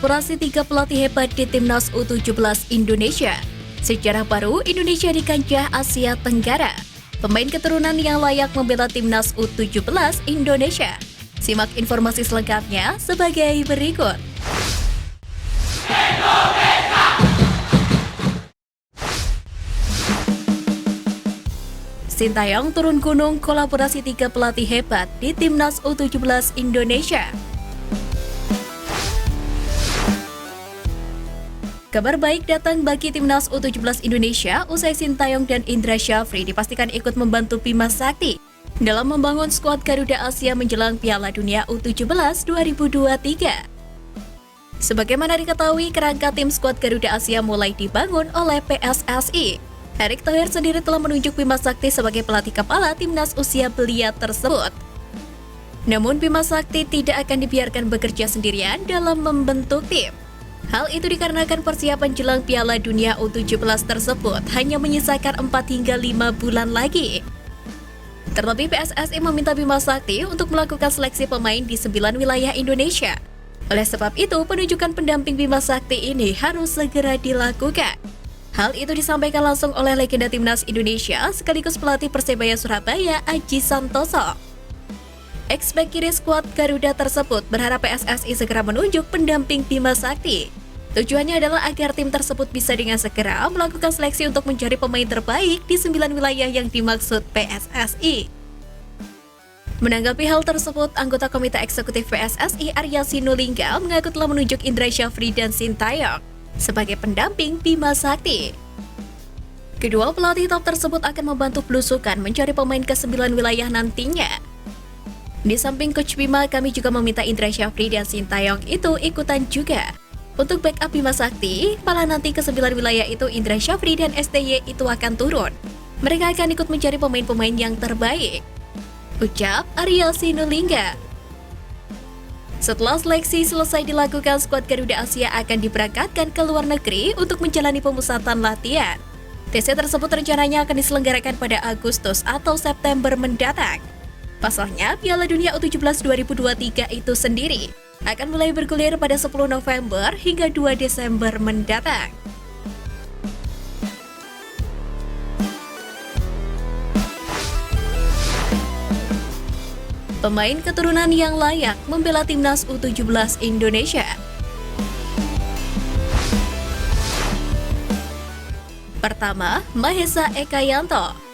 Kolaborasi 3 pelatih hebat di Timnas U17 Indonesia. Sejarah baru Indonesia di kancah Asia Tenggara. Pemain keturunan yang layak membela Timnas U17 Indonesia. Simak informasi selengkapnya sebagai berikut. Sintayong turun gunung kolaborasi 3 pelatih hebat di Timnas U17 Indonesia. Kabar baik datang bagi Timnas U17 Indonesia usai Sintayong dan Indra Syafri dipastikan ikut membantu Bima Sakti dalam membangun skuad Garuda Asia menjelang Piala Dunia U17 2023. Sebagaimana diketahui, kerangka tim skuad Garuda Asia mulai dibangun oleh PSSI. Erick Thohir sendiri telah menunjuk Bima Sakti sebagai pelatih kepala timnas usia belia tersebut. Namun Bima Sakti tidak akan dibiarkan bekerja sendirian dalam membentuk tim. Hal itu dikarenakan persiapan jelang Piala Dunia U17 tersebut hanya menyisakan 4 hingga 5 bulan lagi. Terlebih PSSI meminta Bima Sakti untuk melakukan seleksi pemain di 9 wilayah Indonesia. Oleh sebab itu, penunjukan pendamping Bima Sakti ini harus segera dilakukan. Hal itu disampaikan langsung oleh legenda Timnas Indonesia sekaligus pelatih Persebaya Surabaya, Aji Santoso. Ex-bek kiri skuad Garuda tersebut berharap PSSI segera menunjuk pendamping Bima Sakti. Tujuannya adalah agar tim tersebut bisa dengan segera melakukan seleksi untuk mencari pemain terbaik di 9 wilayah yang dimaksud PSSI. Menanggapi hal tersebut, anggota Komite Eksekutif PSSI Arya Sinulinga mengaku telah menunjuk Indra Syafri dan Sintayong sebagai pendamping Bima Sakti. Kedua pelatih top tersebut akan membantu belusukan mencari pemain ke 9 wilayah nantinya. Di samping Coach Bima, kami juga meminta Indra Syafri dan Sintayong itu ikutan juga. Untuk backup Bima Sakti, malah nanti ke 9 wilayah itu Indra Syafri dan STY itu akan turun. Mereka akan ikut mencari pemain-pemain yang terbaik, ucap Arya Sinulinga. Setelah seleksi selesai dilakukan, skuad Garuda Asia akan diberangkatkan ke luar negeri untuk menjalani pemusatan latihan. TC tersebut rencananya akan diselenggarakan pada Agustus atau September mendatang. Pasalnya, Piala Dunia U17 2023 itu sendiri akan mulai bergulir pada 10 November hingga 2 Desember mendatang. Pemain keturunan yang layak membela Timnas U17 Indonesia. Pertama, Mahesa Ekayanto.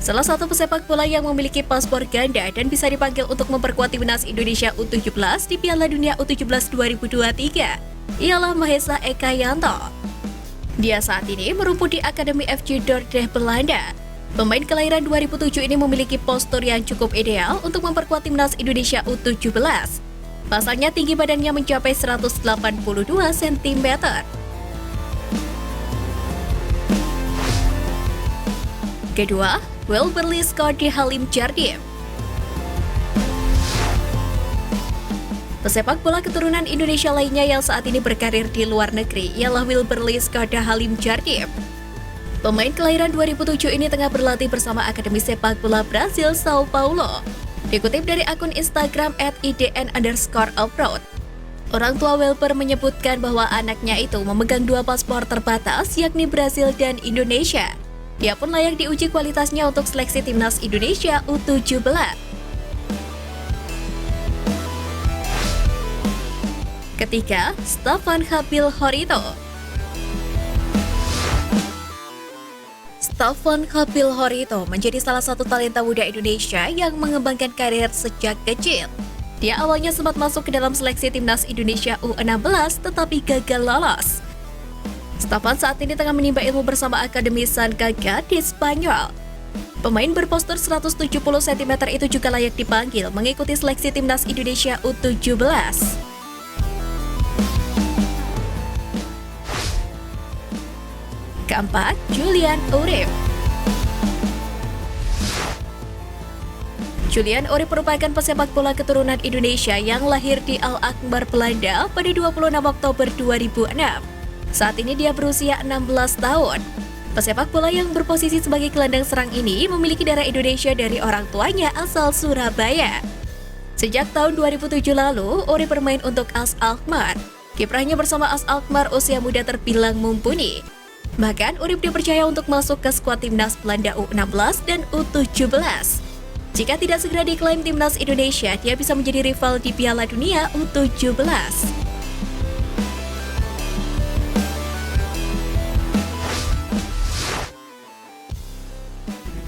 Salah satu pesepak bola yang memiliki paspor ganda dan bisa dipanggil untuk memperkuat Timnas Indonesia U17 di Piala Dunia U17 2023 ialah Mahesa Ekayanto. Dia saat ini merumput di Akademi FC Dordrecht, Belanda. Pemain kelahiran 2007 ini memiliki postur yang cukup ideal untuk memperkuat Timnas Indonesia U17. Pasalnya tinggi badannya mencapai 182 cm. Kedua, Wilberly Skardi Halim Jardim. Pesepak bola keturunan Indonesia lainnya yang saat ini berkarir di luar negeri ialah Wilberly Skardi Halim Jardim. Pemain kelahiran 2007 ini tengah berlatih bersama Akademi Sepak Bola Brasil Sao Paulo. Dikutip dari akun Instagram @idn_abroad. Orang tua Wilber menyebutkan bahwa anaknya itu memegang 2 paspor terbatas yakni Brasil dan Indonesia. Dia pun layak diuji kualitasnya untuk seleksi Timnas Indonesia U17. Ketiga, Stefan Habil Horito. Stefan Habil Horito menjadi salah satu talenta muda Indonesia yang mengembangkan karir sejak kecil. Dia awalnya sempat masuk ke dalam seleksi Timnas Indonesia U16 tetapi gagal lolos. Stefan saat ini tengah menimba ilmu bersama Akademi San Gaga di Spanyol. Pemain berpostur 170 cm itu juga layak dipanggil mengikuti seleksi Timnas Indonesia U17. Keempat, Julian Urip. Julian Urip merupakan pesepak bola keturunan Indonesia yang lahir di Al-Akbar, Belanda pada 26 Oktober 2006. Saat ini dia berusia 16 tahun. Pesepak bola yang berposisi sebagai gelandang serang ini memiliki darah Indonesia dari orang tuanya asal Surabaya. Sejak tahun 2007 lalu, Uri bermain untuk AS Alkmaar. Kiprahnya bersama AS Alkmaar usia muda terbilang mumpuni. Bahkan, Uri dipercaya untuk masuk ke skuad timnas Belanda U16 dan U17. Jika tidak segera diklaim timnas Indonesia, dia bisa menjadi rival di Piala Dunia U17.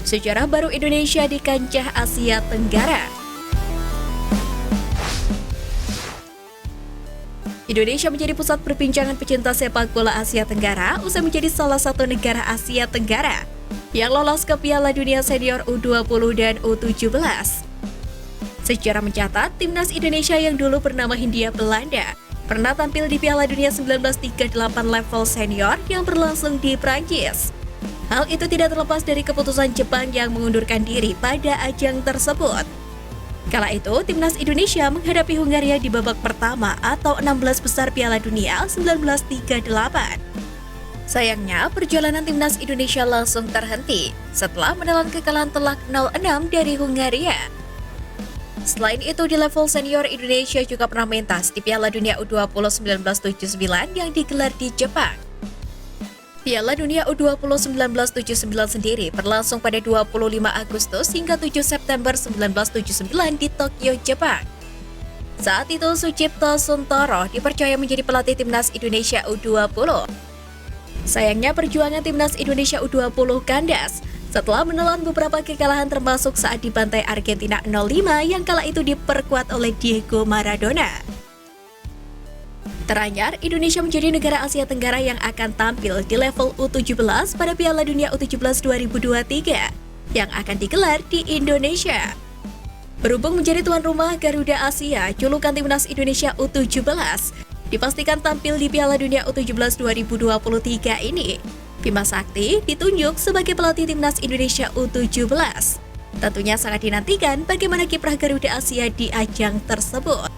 Sejarah baru Indonesia di kancah Asia Tenggara. Indonesia menjadi pusat perbincangan pecinta sepak bola Asia Tenggara usai menjadi salah satu negara Asia Tenggara yang lolos ke Piala Dunia Senior U20 dan U17. Sejarah mencatat, timnas Indonesia yang dulu bernama Hindia Belanda pernah tampil di Piala Dunia 1938 level senior yang berlangsung di Prancis. Hal itu tidak terlepas dari keputusan Jepang yang mengundurkan diri pada ajang tersebut. Kala itu, timnas Indonesia menghadapi Hungaria di babak pertama atau 16 besar Piala Dunia 1938. Sayangnya, perjalanan timnas Indonesia langsung terhenti setelah menelan kekalahan telak 0-6 dari Hungaria. Selain itu, di level senior Indonesia juga pernah mentas di Piala Dunia U20 1979 yang digelar di Jepang. Piala Dunia U20 1979 sendiri berlangsung pada 25 Agustus hingga 7 September 1979 di Tokyo, Jepang. Saat itu, Sucipto Suntoro dipercaya menjadi pelatih timnas Indonesia U20. Sayangnya, perjuangan timnas Indonesia U20 kandas setelah menelan beberapa kekalahan termasuk saat dibantai Argentina 0-5 yang kala itu diperkuat oleh Diego Maradona. Teranyar, Indonesia menjadi negara Asia Tenggara yang akan tampil di level U17 pada Piala Dunia U17 2023 yang akan digelar di Indonesia. Berhubung menjadi tuan rumah Garuda Asia, julukan timnas Indonesia U17 dipastikan tampil di Piala Dunia U17 2023 ini. Bima Sakti ditunjuk sebagai pelatih timnas Indonesia U17. Tentunya sangat dinantikan bagaimana kiprah Garuda Asia di ajang tersebut.